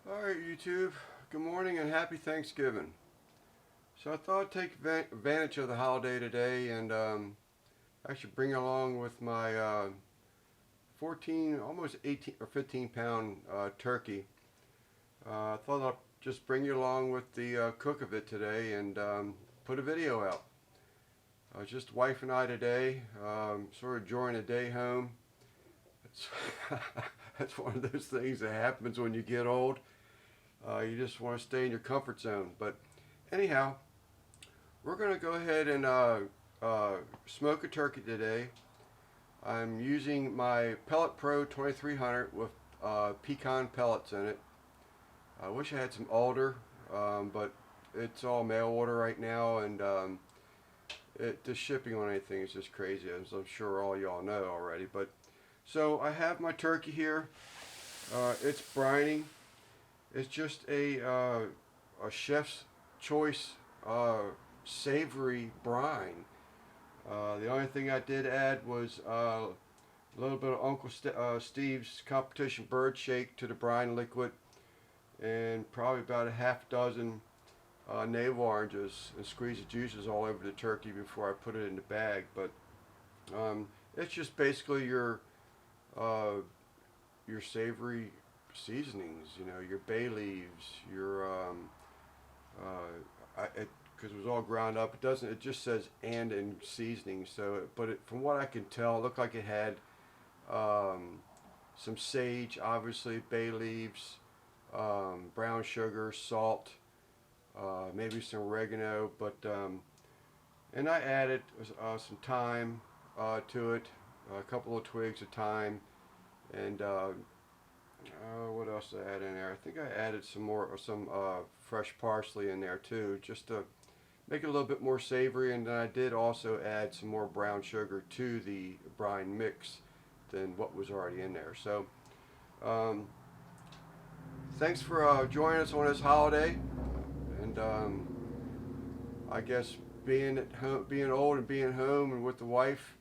Alright YouTube, good morning and happy Thanksgiving. So I thought I'd take advantage of the holiday today and actually bring along with my 14, almost 18 or 15 pound turkey. I thought I'd just bring you along with the cook of it today and put a video out. Just wife and I today, sort of enjoying a day home. It's that's one of those things that happens when you get old. You just want to stay in your comfort zone. But anyhow, we're going to go ahead and smoke a turkey today. I'm using my Pellet Pro 2300 with pecan pellets in it. I wish I had some alder, but it's all mail order right now, and the shipping on anything is just crazy, as I'm sure all y'all know already. But so I have my turkey here. It's brining. It's just a chef's choice savory brine. The only thing I did add was a little bit of Uncle Steve's competition bird shake to the brine liquid, and probably about a half dozen navel oranges, and squeeze the juices all over the turkey before I put it in the bag. But it's just basically your savory seasonings, you know, your bay leaves, your because it was all ground up. It just says and in seasoning. So from what I can tell, it looked like it had some sage, obviously, bay leaves, brown sugar, salt, maybe some oregano, but and I added some thyme to it, a couple of twigs of thyme, and what else did I add in there? I think I added some fresh parsley in there too, just to make it a little bit more savory. And then I did also add some more brown sugar to the brine mix than what was already in there. So thanks for joining us on this holiday. And I guess being at home, being old and being home and with the wife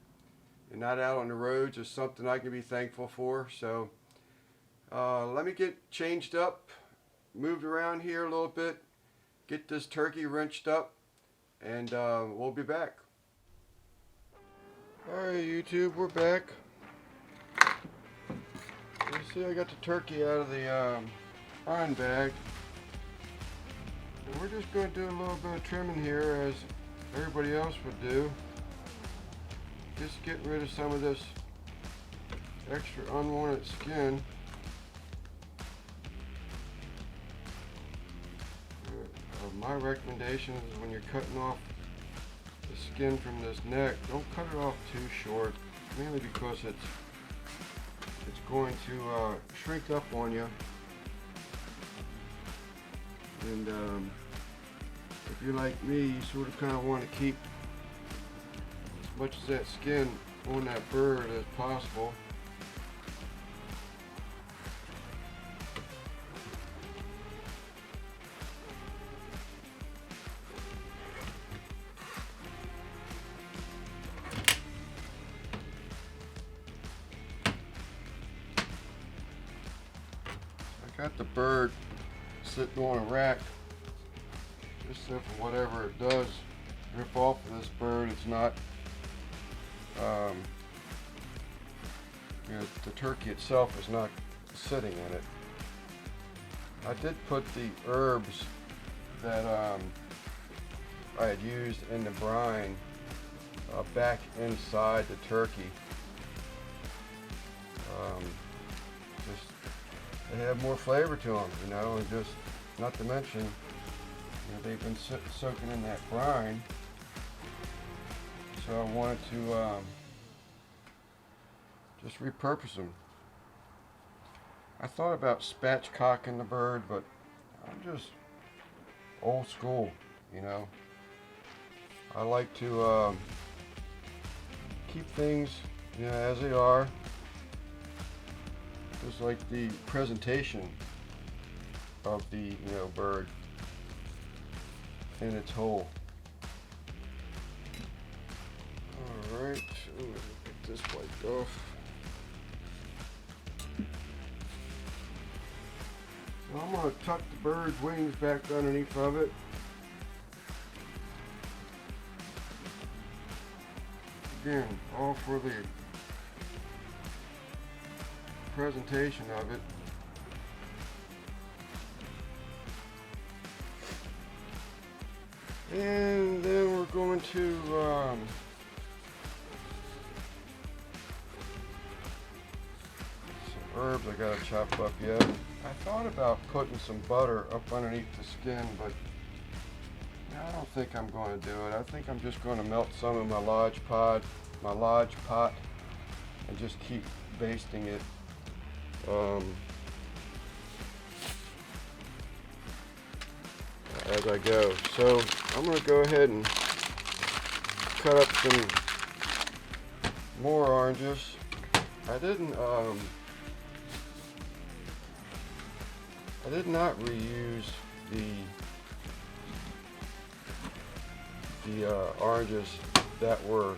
and not out on the roads is something I can be thankful for. So let me get changed up, moved around here a little bit, get this turkey wrenched up, and we'll be back. Alright YouTube, we're back. You see I got the turkey out of the brine bag. And we're just going to do a little bit of trimming here as everybody else would do. Just getting rid of some of this extra unwanted skin. My recommendation is when you're cutting off the skin from this neck, don't cut it off too short, mainly because it's going to shrink up on you. And if you're like me, you sort of kind of want to keep as much of that skin on that bird as possible. I got the bird sitting on a rack just so for whatever it does rip off of this bird, it's not the turkey itself is not sitting in it. I did put the herbs that I had used in the brine back inside the turkey. Just they have more flavor to them, you know, and just not to mention, you know, they've been soaking in that brine. So I wanted to just repurpose them. I thought about spatchcocking the bird, but I'm just old school, you know. I like to keep things, you know, as they are. Just like the presentation of the, you know, bird in its whole. Alright, I'm gonna get this wiped off. So I'm going to tuck the bird's wings back underneath of it. Again, all for the presentation of it. And then we're going to some herbs I gotta chop up yet. I thought about putting some butter up underneath the skin, but I don't think I'm going to do it. I think I'm just going to melt some in my Lodge pot, and just keep basting it. As I go. So I'm going to go ahead and cut up some more oranges. I did not reuse the oranges that were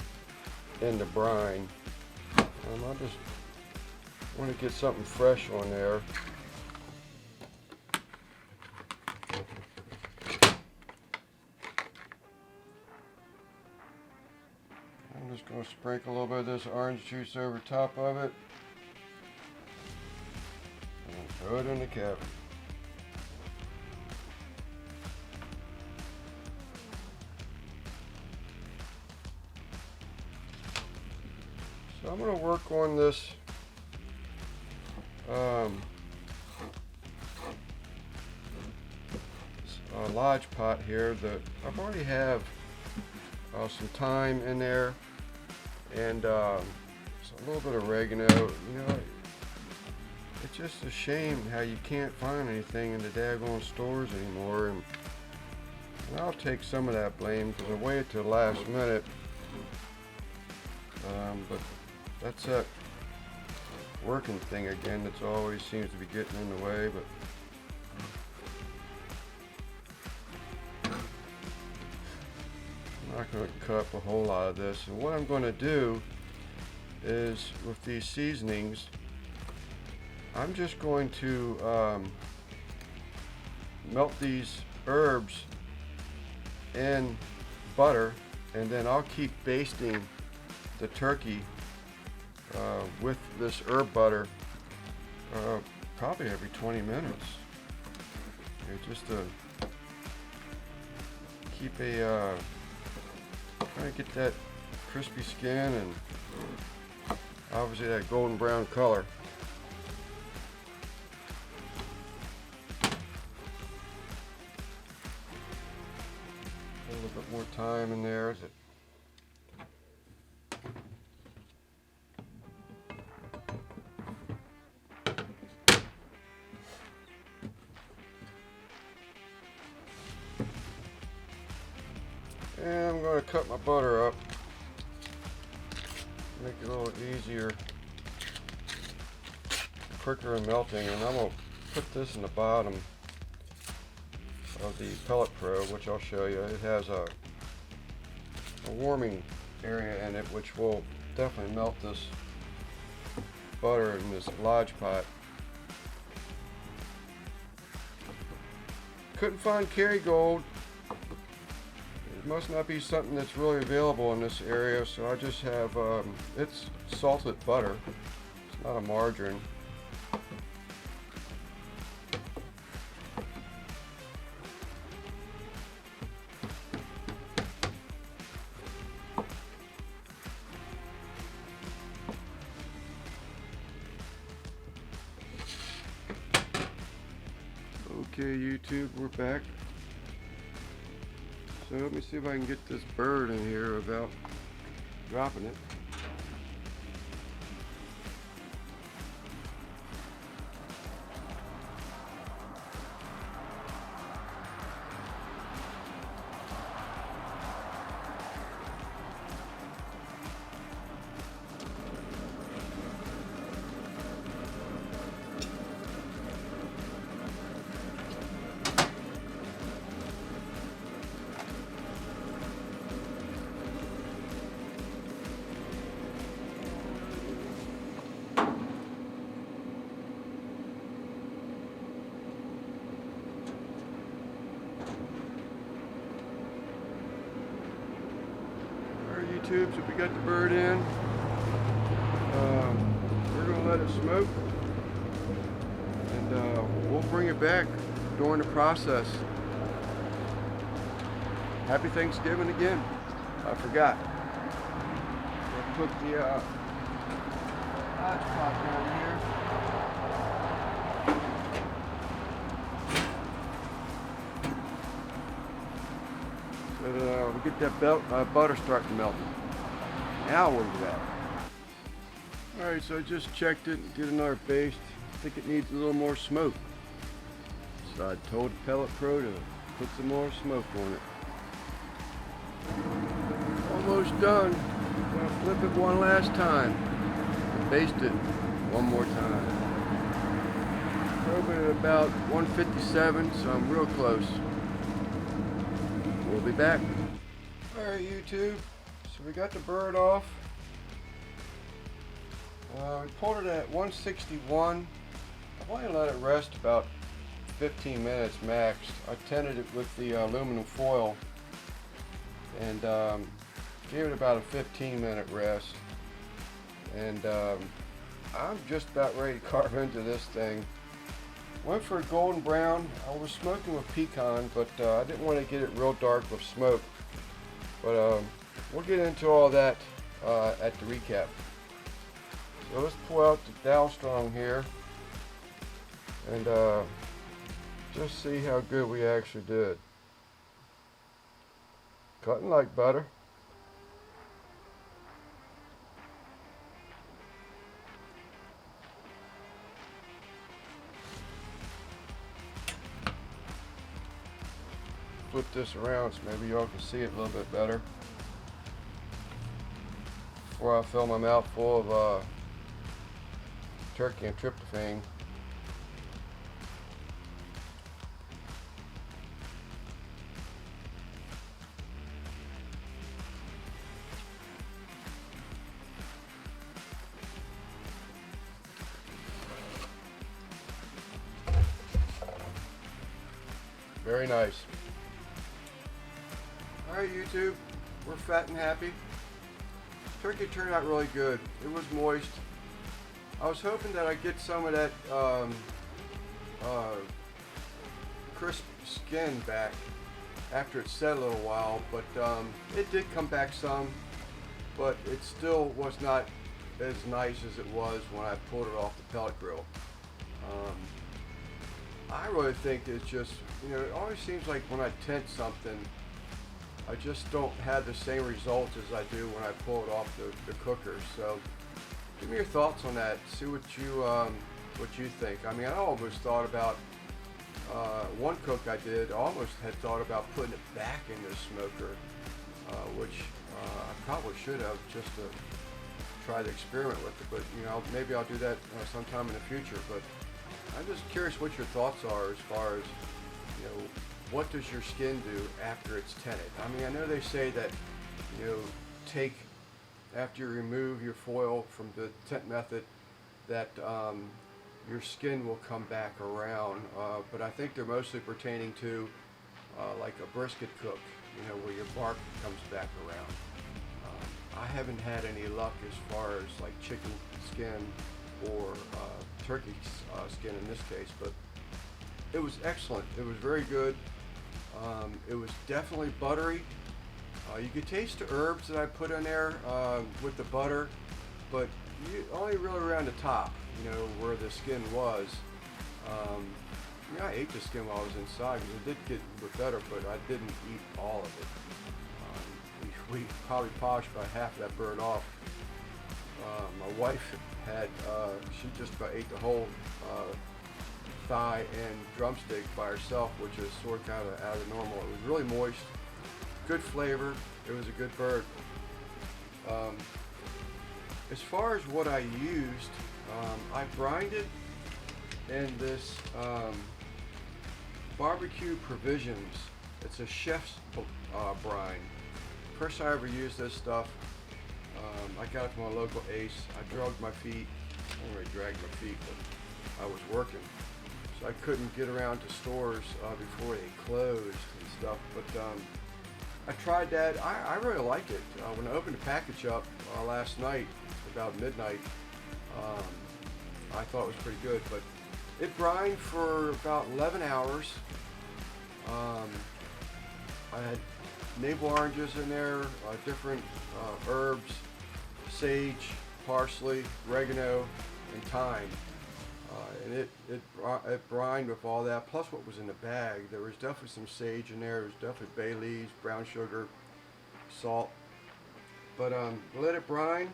in the brine. I just want to get something fresh on there. I'm just going to sprinkle a little bit of this orange juice over top of it and throw it in the cavity. So I'm going to work on this Lodge pot here. That I've already have some thyme in there, and a little bit of oregano. You know, it's just a shame how you can't find anything in the daggone stores anymore, and I'll take some of that blame because I waited till the last minute. But that's that working thing again that's always seems to be getting in the way. But I'm not going to cut up a whole lot of this. And what I'm going to do is, with these seasonings, I'm just going to melt these herbs in butter, and then I'll keep basting the turkey with this herb butter probably every 20 minutes. Just to keep trying to get that crispy skin and obviously that golden brown color. A little bit more thyme in there. And I'm going to cut my butter up, make it a little easier, quicker in melting, and I'm going to put this in the bottom of the Pellet Pro, which I'll show you. It has a warming area in it, which will definitely melt this butter in this Lodge pot. Couldn't find Kerrygold. Must not be something that's really available in this area, so I just have it's salted butter. It's not a margarine. Okay, YouTube, we're back. So let me see if I can get this bird in here without dropping it. YouTube, so we got the bird in. We're gonna let it smoke, and we'll bring it back during the process. Happy Thanksgiving again. I forgot. We'll put the hot pot down here. So we get that butter starting to melt. Now we'll do that. Alright, so I just checked it, did another baste. I think it needs a little more smoke. So I told the Pellet Pro to put some more smoke on it. Almost done. I'm gonna flip it one last time and baste it one more time. Probably at about 157, so I'm real close. We'll be back. Alright, YouTube, so we got the bird off. We pulled it at 161. I've only let it rest about 15 minutes max. I tinted it with the aluminum foil and gave it about a 15-minute rest. And I'm just about ready to carve into this thing. Went for a golden brown. I was smoking with pecan, but I didn't want to get it real dark with smoke. But we'll get into all that at the recap. So let's pull out the Dow Strong here and just see how good we actually did. Cutting like butter. Flip this around so maybe y'all can see it a little bit better before I fill my mouth full of turkey and tryptophan. Very nice. Alright, YouTube, we're fat and happy. Turkey turned out really good. It was moist. I was hoping that I'd get some of that crisp skin back after it set a little while, but it did come back some, but it still was not as nice as it was when I pulled it off the pellet grill. I really think it's just, you know, it always seems like when I tint something, I just don't have the same results as I do when I pull it off the cooker. So give me your thoughts on that. See what you think. I mean, I almost thought about one cook I did. Almost had thought about putting it back in the smoker, which I probably should have just to try to experiment with it. But you know, maybe I'll do that sometime in the future. But I'm just curious what your thoughts are as far as, you know, what does your skin do after it's tinted? I mean, I know they say that, you know, after you remove your foil from the tint method, that your skin will come back around, but I think they're mostly pertaining to like a brisket cook, you know, where your bark comes back around. I haven't had any luck as far as like chicken skin or turkey skin in this case, but it was excellent. It was very good. It was definitely buttery. You could taste the herbs that I put in there with the butter, but only really around the top, you know, where the skin was. Yeah, I ate the skin while I was inside because it did get a bit better, but I didn't eat all of it. We probably polished about half of that bird off. My wife had, she just about ate the whole thigh and drumstick by herself, which is sort of kind of out of the normal. It was really moist, good flavor. It was a good bird. As far as what I used, I brined it in this BBQ Provisions. It's a chef's brine. First I ever used this stuff. I got it from my local Ace. I drugged my feet. I didn't really drag my feet, but I was working. So I couldn't get around to stores before they closed and stuff. But I tried that. I really liked it. When I opened the package up last night, about midnight, um, I thought it was pretty good. But it brined for about 11 hours. I had navel oranges in there, different herbs, sage, parsley, oregano, and thyme. And it brined with all that, plus what was in the bag. There was definitely some sage in there. There was definitely bay leaves, brown sugar, salt. But let it brine,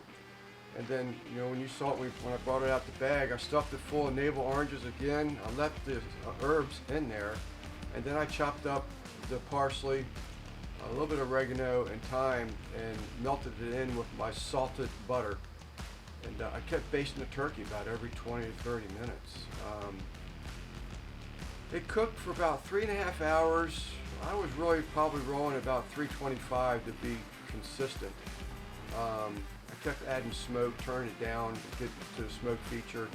and then when you saw it, when I brought it out the bag, I stuffed it full of navel oranges again. I left the herbs in there, and then I chopped up the parsley, a little bit of oregano and thyme, and melted it in with my salted butter. And I kept basting the turkey about every 20 to 30 minutes. It cooked for about 3.5 hours. I was really probably rolling about 325 to be consistent. I kept adding smoke, turning it down to get to the smoke feature.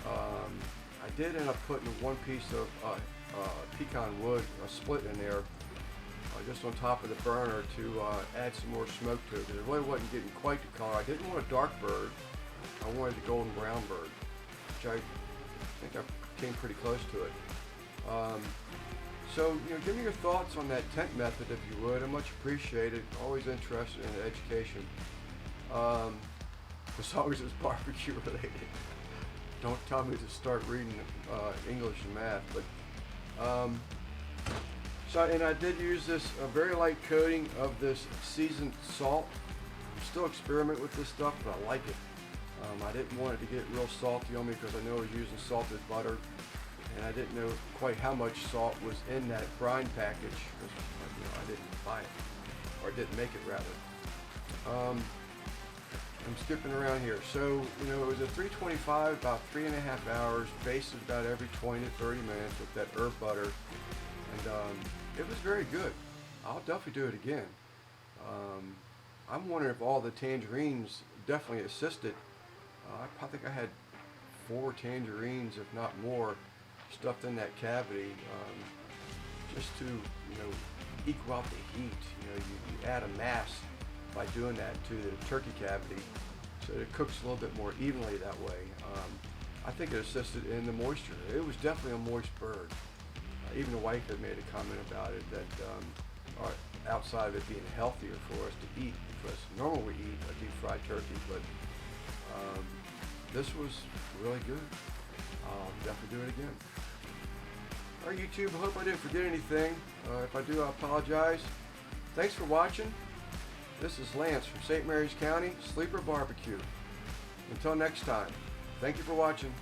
I did end up putting one piece of pecan wood, a split in there, just on top of the burner to add some more smoke to it, because it really wasn't getting quite the color. I didn't want a dark bird. I wanted the golden brown bird, which I think I came pretty close to it. So give me your thoughts on that tent method, if you would. I much appreciate it. Always interested in education. As long as it's barbecue related. Don't tell me to start reading English and math. But and I did use this very light coating of this seasoned salt. I'm still experimenting with this stuff, but I like it. I didn't want it to get real salty on me because I know I was using salted butter, and I didn't know quite how much salt was in that brine package because I didn't buy it, or didn't make it rather. I'm skipping around here. So it was a 325, about 3.5 hours, basted about every 20 to 30 minutes with that herb butter, and it was very good. I'll definitely do it again. I'm wondering if all the tangerines definitely assisted. I think I had 4 tangerines, if not more, stuffed in that cavity, just to equal out the heat. You add a mass by doing that to the turkey cavity, so it cooks a little bit more evenly that way. I think it assisted in the moisture. It was definitely a moist bird. Even the wife had made a comment about it, that outside of it being healthier for us to eat, because normally we eat a deep fried turkey, but this was really good. I'll definitely do it again. All right, YouTube, I hope I didn't forget anything. If I do, I apologize. Thanks for watching. This is Lance from St. Mary's County, Sleeper Barbecue. Until next time, thank you for watching.